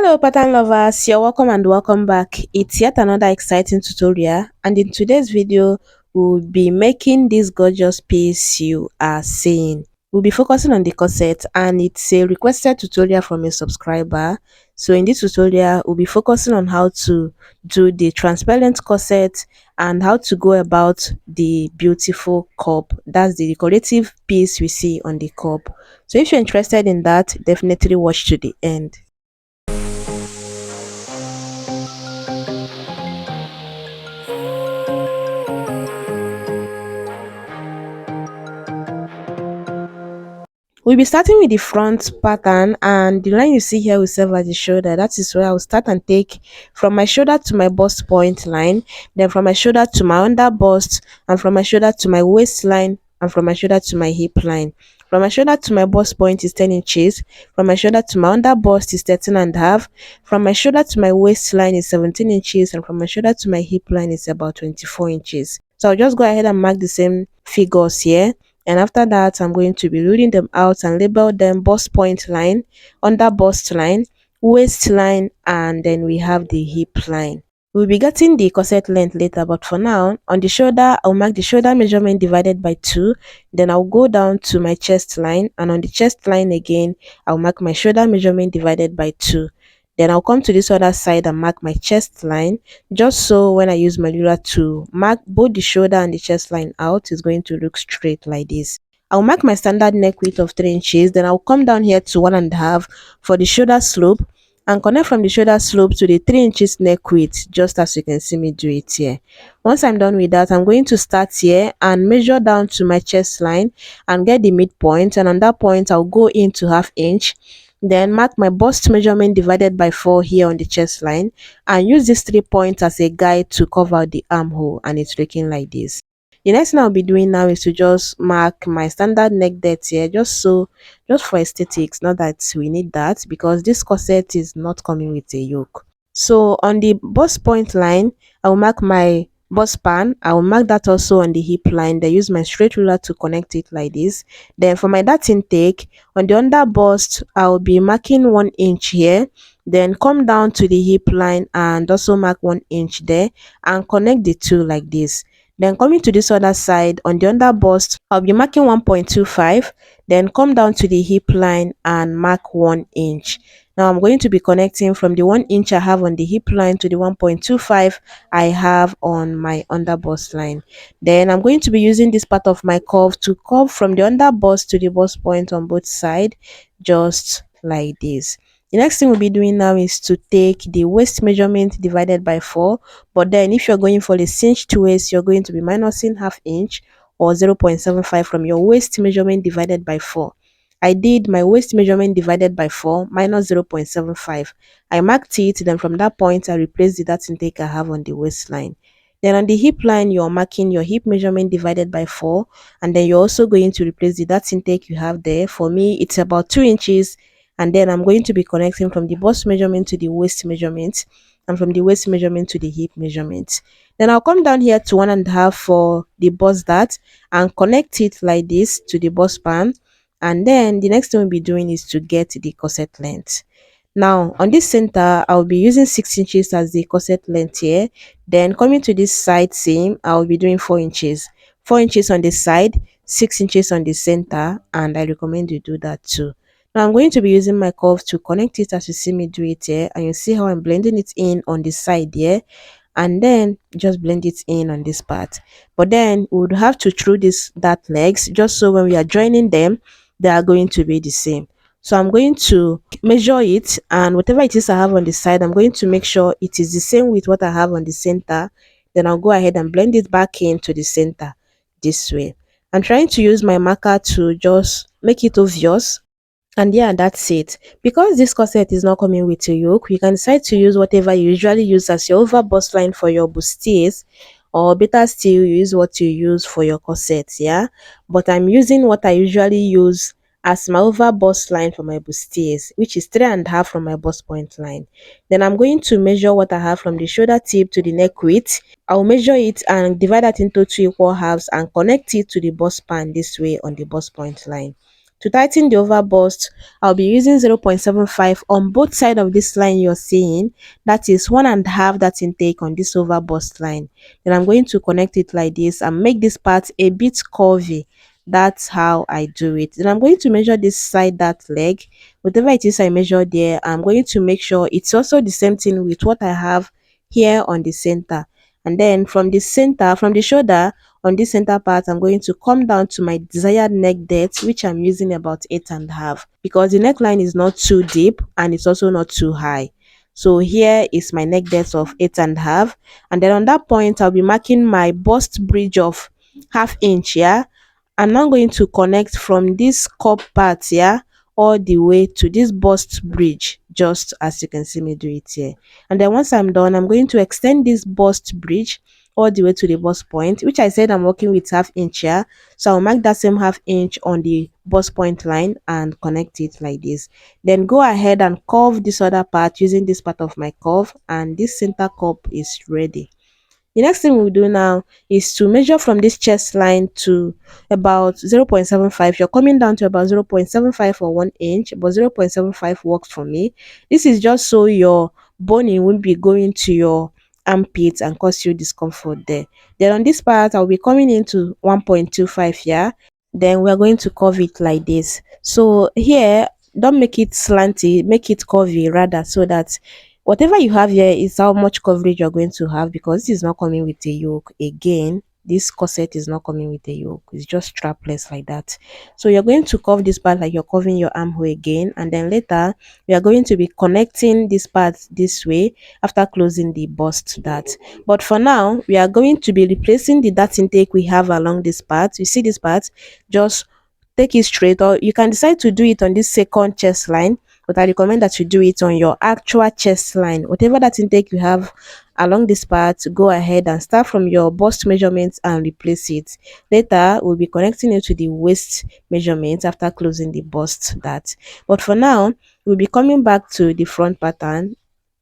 Hello pattern lovers, you're welcome and welcome back. It's yet another exciting tutorial, and in today's video we'll be making this gorgeous piece you are seeing. We'll be focusing on the corset, and it's a requested tutorial from a subscriber. So in this tutorial we'll be focusing on how to do the transparent corset and how to go about the beautiful cup. That's the decorative piece we see on the cup. So if you're interested in that, definitely watch to the end. We'll be starting with the front pattern, and the line you see here will serve as the shoulder. That is where I'll start and take from my shoulder to my bust point line, then from my shoulder to my under bust, and from my shoulder to my waistline, and from my shoulder to my hip line. From my shoulder to my bust point is 10 inches. From my shoulder to my under bust is 13 and a half. From my shoulder to my waistline is 17 inches. And from my shoulder to my hip line is about 24 inches. So I'll just go ahead and mark the same figures here, and after that I'm going to be ruling them out and label them bust point line, under bust line, waistline, and then we have the hip line. We'll be getting the corset length later, but for now on the shoulder I'll mark the shoulder measurement divided by 2. Then I'll go down to my chest line, and on the chest line again I'll mark my shoulder measurement divided by 2. Then I'll come to this other side and mark my chest line, just so when I use my ruler to mark both the shoulder and the chest line out, it's going to look straight like this. I'll mark my standard neck width of 3 inches. Then I'll come down here to 1.5 for the shoulder slope, and connect from the shoulder slope to the 3 inches neck width, just as you can see me do it here. Once I'm done with that, I'm going to start here and measure down to my chest line and get the midpoint, and on that point I'll go into 1/2 inch. Then mark my bust measurement divided by 4 here on the chest line, and use these 3 points as a guide to cover the armhole, and it's looking like this. The next thing I'll be doing now is to just mark my standard neck depth here, just for aesthetics, not that we need that because this corset is not coming with a yoke. So on the bust point line I'll mark my bust span. I will mark that also on the hip line, then use my straight ruler to connect it like this. Then for my dart intake on the under bust I'll be marking 1 inch here, then come down to the hip line and also mark 1 inch there and connect the two like this. Then coming to this other side on the under bust I'll be marking 1.25, then come down to the hip line and mark 1 inch. Now I'm going to be connecting from the 1 inch I have on the hip line to the 1.25 I have on my under bust line. Then I'm going to be using this part of my curve to curve from the under bust to the bust point on both sides, just like this. The next thing we'll be doing now is to take the waist measurement divided by 4, but then if you're going for the cinched waist, you're going to be minusing 1/2 inch or 0.75 from your waist measurement divided by 4. I did my waist measurement divided by 4 minus 0.75. I marked it, then from that point I replaced the dart intake I have on the waistline. Then on the hip line, you're marking your hip measurement divided by 4, and then you're also going to replace the dart intake you have there. For me, it's about 2 inches, and then I'm going to be connecting from the bust measurement to the waist measurement, and from the waist measurement to the hip measurement. Then I'll come down here to 1.5 for the bust dart and connect it like this to the bust span. And then the next thing we'll be doing is to get the corset length. Now on this center I'll be using 6 inches as the corset length here. Then coming to this side seam I'll be doing 4 inches. 4 inches on the side, 6 inches on the center, and I recommend you do that too. Now I'm going to be using my curve to connect it as you see me do it here, and you see how I'm blending it in on the side here, and then just blend it in on this part. But then we would have to through this dart legs, just so when we are joining them they are going to be the same. So I'm going to measure it, and whatever it is I have on the side I'm going to make sure it is the same with what I have on the center. Then I'll go ahead and blend it back into the center this way. I'm trying to use my marker to just make it obvious. And yeah, that's it. Because this corset is not coming with a yoke, you can decide to use whatever you usually use as your over bust line for your bustiers, or better still, you use what you use for your corset. Yeah, but I'm using what I usually use as my over bust line for my bustiers, which is 3.5 from my bust point line. Then I'm going to measure what I have from the shoulder tip to the neck width. I'll measure it and divide that into 2 equal halves and connect it to the bust span this way on the bust point line. To tighten the over bust, I'll be using 0.75 on both sides of this line you're seeing. That is one and a half that intake on this over bust line. Then I'm going to connect it like this and make this part a bit curvy. That's how I do it. Then I'm going to measure this side, that leg. Whatever it is I measure there, I'm going to make sure it's also the same thing with what I have here on the center. And then from the center, from the shoulder, on this center part, I'm going to come down to my desired neck depth, which I'm using about 8.5, because the neckline is not too deep and it's also not too high. So here is my neck depth of 8.5, and then on that point I'll be marking my bust bridge of half inch. Yeah, I'm now going to connect from this cup part here all the way to this bust bridge, just as you can see me do it here. And then once I'm done, I'm going to extend this bust bridge all the way to the bust point, which I said I'm working with half inch here. So I'll mark that same half inch on the bust point line and connect it like this. Then go ahead and curve this other part using this part of my curve, and this center cup is ready. The next thing we'll do now is to measure from this chest line to about 0.75. You're coming down to about 0.75 or 1 inch, but 0.75 works for me. This is just so your boning won't be going to your armpit and cause you discomfort there. Then on this part, I'll be coming into 1.25 here. Then we're going to curve it like this. So here, don't make it slanty, make it curvy rather, so that whatever you have here is how much coverage you're going to have, because this is not coming with a yoke. Again, this corset is not coming with a yoke, it's just strapless like that. So you're going to curve this part like you're curving your armhole again, and then later we are going to be connecting this part this way after closing the bust dart. But for now, we are going to be replacing the dart intake we have along this part. You see this part, just take it straight, or you can decide to do it on this second chest line, but I recommend that you do it on your actual chest line. Whatever that intake you have along this part, go ahead and start from your bust measurements and replace it. Later we'll be connecting it to the waist measurements after closing the bust dart. But for now, we'll be coming back to the front pattern.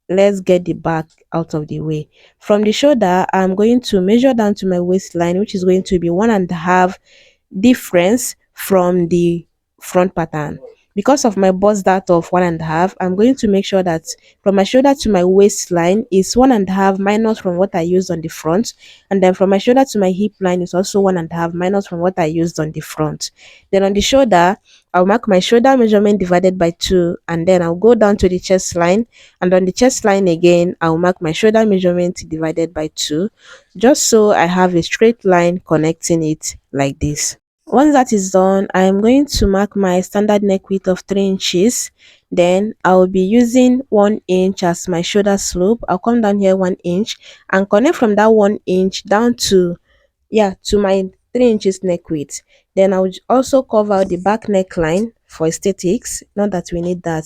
Let's get the back out of the way. From the shoulder, I'm going to measure down to my waistline, which is going to be 1.5 difference from the front pattern. Because of my bust dart of 1.5, I'm going to make sure that from my shoulder to my waistline is 1.5 minus from what I used on the front, and then from my shoulder to my hip line is also 1.5 minus from what I used on the front. Then on the shoulder, I'll mark my shoulder measurement divided by 2, and then I'll go down to the chest line, and on the chest line again I'll mark my shoulder measurement divided by 2, just so I have a straight line connecting it like this. Once that is done, I'm going to mark my standard neck width of 3 inches. Then I'll be using 1 inch as my shoulder slope. I'll come down here 1 inch and connect from that 1 inch down to, yeah, to my 3 inches neck width. Then I'll also cover the back neckline for aesthetics. Not that we need that,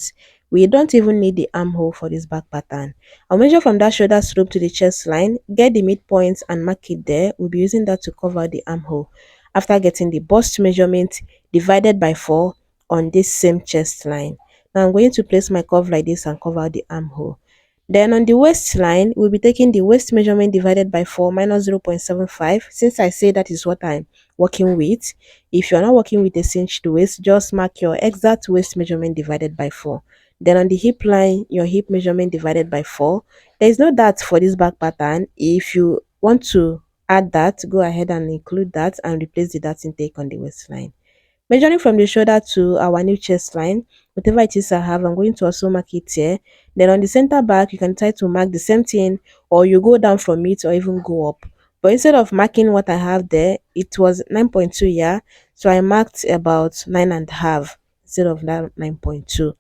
we don't even need the armhole for this back pattern. I'll measure from that shoulder slope to the chest line, get the midpoint and mark it there. We'll be using that to cover the armhole after getting the bust measurement divided by 4 on this same chest line. Now I'm going to place my curve like this and cover the armhole. Then on the waistline, we'll be taking the waist measurement divided by 4 minus 0.75. Since I say that is what I'm working with, if you're not working with a cinched waist, just mark your exact waist measurement divided by 4. Then on the hip line, your hip measurement divided by 4. There is no dart for this back pattern. If you want to add that, go ahead and include that and replace the dart intake on the waistline. Measuring from the shoulder to our new chest line, whatever it is I have, I'm going to also mark it here. Then on the center back, you can try to mark the same thing, or you go down from it or even go up. But instead of marking what I have there, it was 9.2 here, so I marked about 9.5 instead of that 9.2.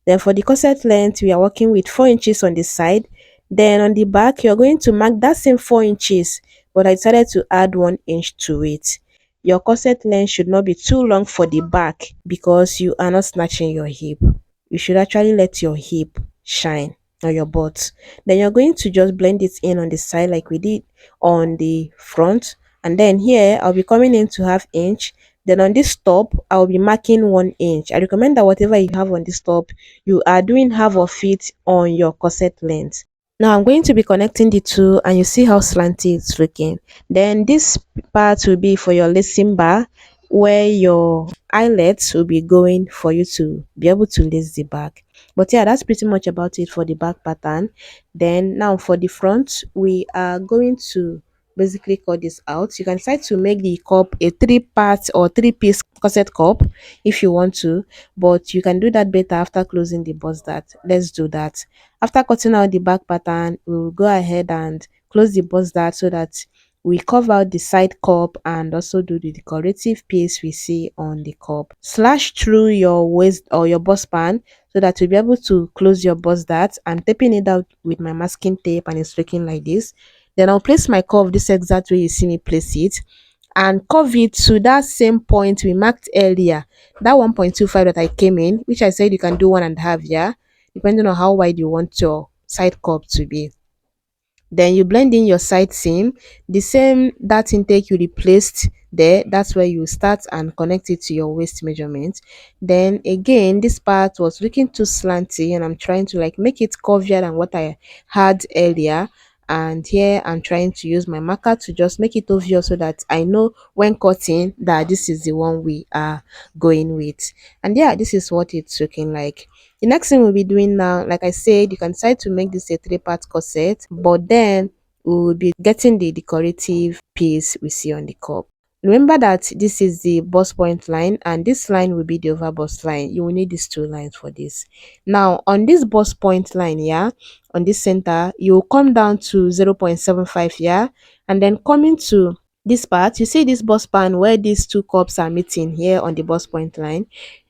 Then for the corset length, we are working with 4 inches on the side. Then on the back, you're going to mark that same 4 inches, but I decided to add 1 inch to it. Your corset length should not be too long for the back, because you are not snatching your hip. You should actually let your hip shine on your butt. Then you're going to just blend it in on the side like we did on the front. And then here I'll be coming in to half inch. Then on this top, I'll be marking 1 inch. I recommend that whatever you have on this top, you are doing half of it on your corset length. Now I'm going to be connecting the two, and you see how slanty it's looking. Then this part will be for your lacing bar. where your eyelets will be going for you to be able to lace the back. But yeah, that's pretty much about it for the back pattern. Then now for the front, we are going to basically cut this out. You can decide to make the cup a three-part or three-piece corset cup if you want to, but you can do that better after closing the bust dart. Let's do that. After cutting out the back pattern, we will go ahead and close the bust dart so that we carve out the side cup and also do the decorative piece we see on the cup. Slash through your waist or your bust span so that you'll be able to close your bust dart. I'm taping it out with my masking tape and it's looking like this. Then I'll place my curve this exact way you see me place it and curve it to that same point we marked earlier, that 1.25 that I came in, which I said you can do 1.5, yeah, depending on how wide you want your side curve to be. Then you blend in your side seam, the same that intake you replaced there, that's where you start and connect it to your waist measurement. Then again, this part was looking too slanty and I'm trying to like make it curvier than what I had earlier. And here I'm trying to use my marker to just make it obvious so that I know when cutting that this is the one we are going with. And yeah, this is what it's looking like. The next thing we'll be doing now, like I said, you can decide to make this a three-part corset, but then we will be getting the decorative piece we see on the cup. Remember that this is the bust point line and this line will be the over bust line. You will need these two lines for this. Now on this bust point line, yeah, on this center, you will come down to 0.75, yeah, and then coming to this part, you see this bust span where these two cups are meeting here on the bust point line.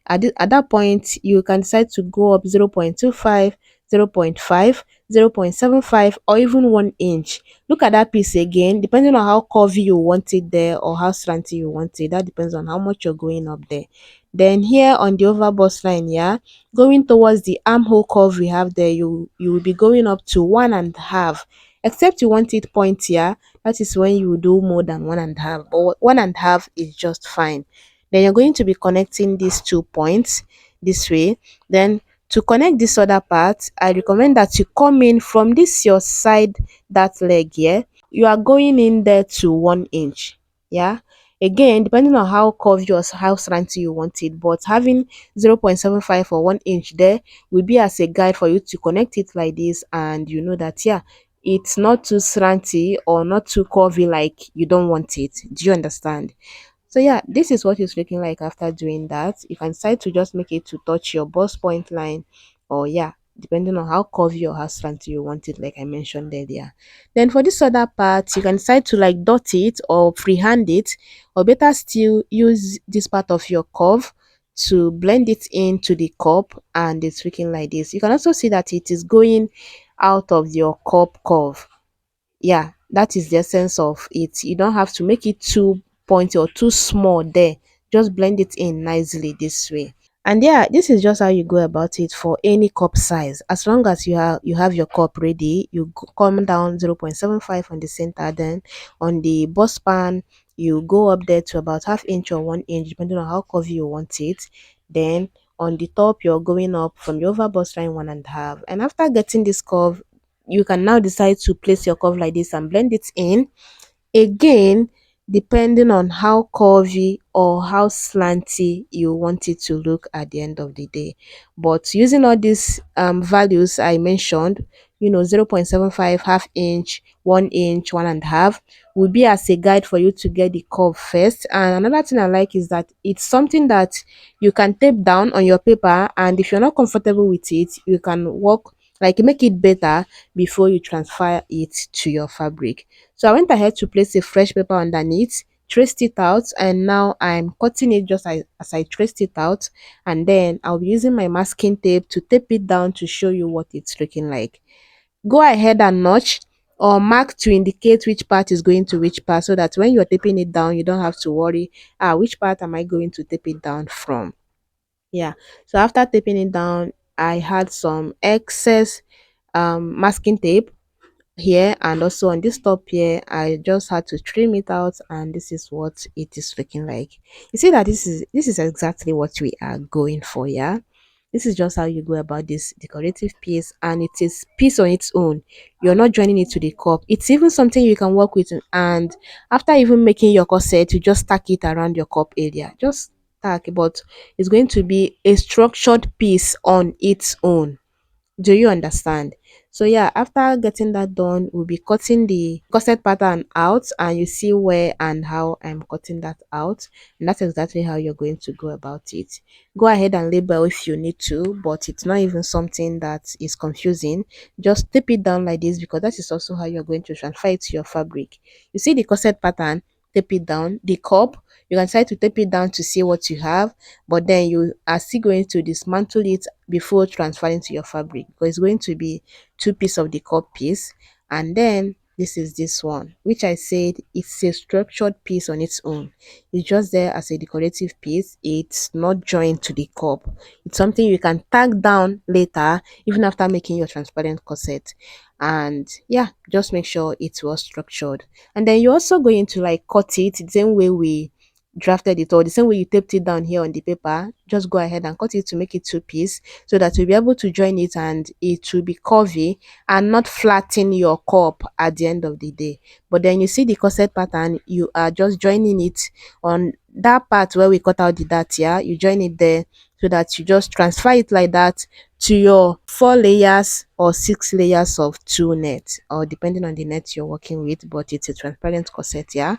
At that point, you can decide to go up 0.25, 0.5, 0.75, or even 1 inch. Look at that piece again, depending on how curvy you want it there or how slanty you want it. That depends on how much you're going up there. Then here on the over bust line, yeah, going towards the armhole curve we have there, you will be going up to 1.5. Except you want it pointier, that is when you do more than 1.5. But 1.5 is just fine. Then you're going to be connecting these 2 points this way. Then to connect this other part, I recommend that you come in from this your side, that leg here. You are going in there to 1 inch. Yeah. Again, depending on how curvy or how slanty you want it, but having 0.75 or 1 inch there will be as a guide for you to connect it like this, and you know that yeah, it's not too slanty or not too curvy like you don't want it. Do you understand? So yeah, this is what it's looking like after doing that. You can decide to just make it to touch your bust point line, or yeah, depending on how curvy or how slanty you want it, like I mentioned earlier. Then for this other part, you can decide to like dot it or freehand it, or better still use this part of your curve to blend it into the cup, and it's looking like this. You can also see that it is going out of your cup curve. Yeah, that is the essence of it. You don't have to make it too pointy or too small there. Just blend it in nicely this way. And yeah, this is just how you go about it for any cup size. As long as you have your cup ready, you come down 0.75 on the center, then on the bust span you go up there to about half inch or 1 inch depending on how curvy you want it. Then on the top you're going up from your over bust line 1.5, and after getting this curve, you can now decide to place your curve like this and blend it in. Again, depending on how curvy or how slanty you want it to look at the end of the day. But using all these values I mentioned, 0.75, half inch, 1 inch, 1.5, will be as a guide for you to get the curve first. And another thing I like is that it's something that you can tape down on your paper, and if you're not comfortable with it, you can work like make it better before you transfer it to your fabric. So I went ahead to place a fresh paper underneath, traced it out, and now I'm cutting it just as I traced it out. And then I'll be using my masking tape to tape it down to show you what it's looking like. Go ahead and notch or mark to indicate which part is going to which part, so that when you're taping it down, you don't have to worry, which part am I going to tape it down from? Yeah. So after taping it down, I had some excess masking tape here, and also on this top here I just had to trim it out, and this is what it is looking like. You see that this is exactly what we are going for. Yeah, This is just how you go about this decorative piece, and it is piece on its own. You're not joining it to the cup. It's even something you can work with, and after even making your corset, you just tack it around your cup area. Just tack, but it's going to be a structured piece on its own. Do you understand? So yeah, after getting that done, we'll be cutting the corset pattern out, and you see where and how I'm cutting that out. And that's exactly how you're going to go about it. Go ahead and label if you need to, but it's not even something that is confusing. Just tape it down like this, because that is also how you're going to transfer it to your fabric. You see the corset pattern, tape it down. The cup, you can try to tape it down to see what you have, but then you are still going to dismantle it before transferring to your fabric, because it's going to be two pieces of the cup piece, and then this is this one, which I said it's a structured piece on its own. It's just there as a decorative piece. It's not joined to the cup. It's something you can tag down later, even after making your transparent corset. And yeah, just make sure it's well structured. And then you're also going to like cut it the same way we drafted it, or the same way you taped it down here on the paper. Just go ahead and cut it to make it two piece, so that you'll be able to join it and it will be curvy and not flatten your cup at the end of the day. But then you see the corset pattern, you are just joining it on that part where we cut out the dart. Yeah, you join it there, so that you just transfer it like that to your 4 layers or 6 layers of two net, or depending on the net you're working with, but it's a transparent corset. Yeah,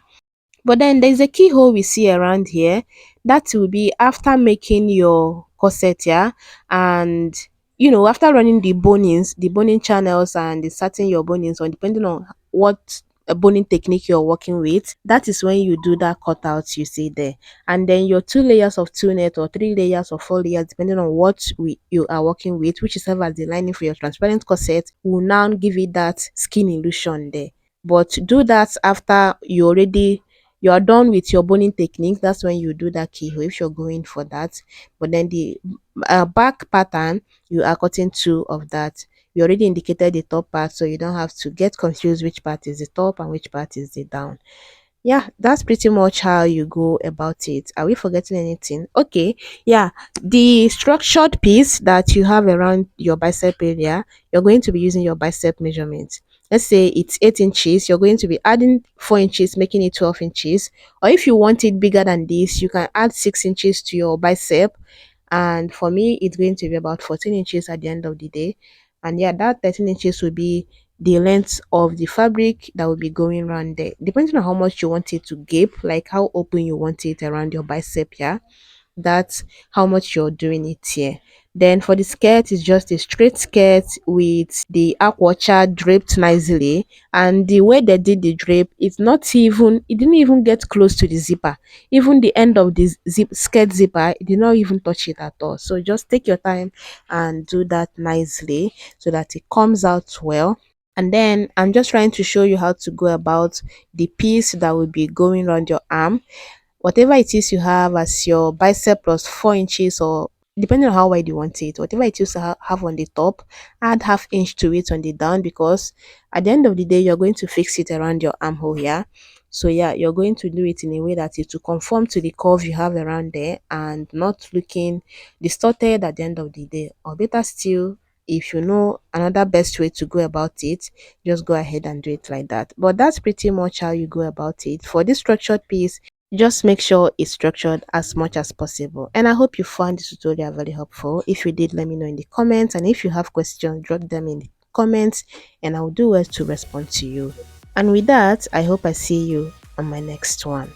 but then there's a keyhole we see around here. That will be after making your corset, yeah, and after running the boning channels, and inserting your bonings, or depending on what a boning technique you're working with, that is when you do that cutout you see there. And then your 2 layers of two net, or 3 layers or 4 layers, depending on what you are working with, which is serve as the lining for your transparent corset, will now give it that skin illusion there. But do that after you are done with your boning technique. That's when you do that keyhole, if you're going for that. But then the back pattern, you are cutting two of that. You already indicated the top part, so you don't have to get confused which part is the top and which part is the down. Yeah, that's pretty much how you go about it. Are we forgetting anything? Okay, yeah, the structured piece that you have around your bicep area, you're going to be using your bicep measurement. Let's say it's 8 inches, you're going to be adding 4 inches, making it 12 inches. Or if you want it bigger than this, you can add 6 inches to your bicep. And for me, it's going to be about 14 inches at the end of the day. And yeah, that 13 inches will be the length of the fabric that will be going around there, depending on how much you want it to gape, like how open you want it around your bicep. Yeah, that's how much you're doing it here. Then for the skirt, it's just a straight skirt with the aquacha draped nicely. And the way they did the drape, it didn't even get close to the zipper. Even the end of the skirt zipper, it did not even touch it at all. So just take your time and do that nicely, so that it comes out well. And then I'm just trying to show you how to go about the piece that will be going around your arm. Whatever it is you have as your bicep plus 4 inches, or depending on how wide you want it, whatever it is you have on the top, add half inch to it on the down, because at the end of the day, you're going to fix it around your armhole. Yeah, so yeah, you're going to do it in a way that it will conform to the curve you have around there, and not looking distorted at the end of the day. Or better still, if you know another best way to go about it, just go ahead and do it like that. But that's pretty much how you go about it for this structured piece. Just make sure it's structured as much as possible. And I hope you found this tutorial very helpful. If you did, let me know in the comments. And if you have questions, drop them in the comments, and I'll do well to respond to you. And with that, I hope I see you on my next one.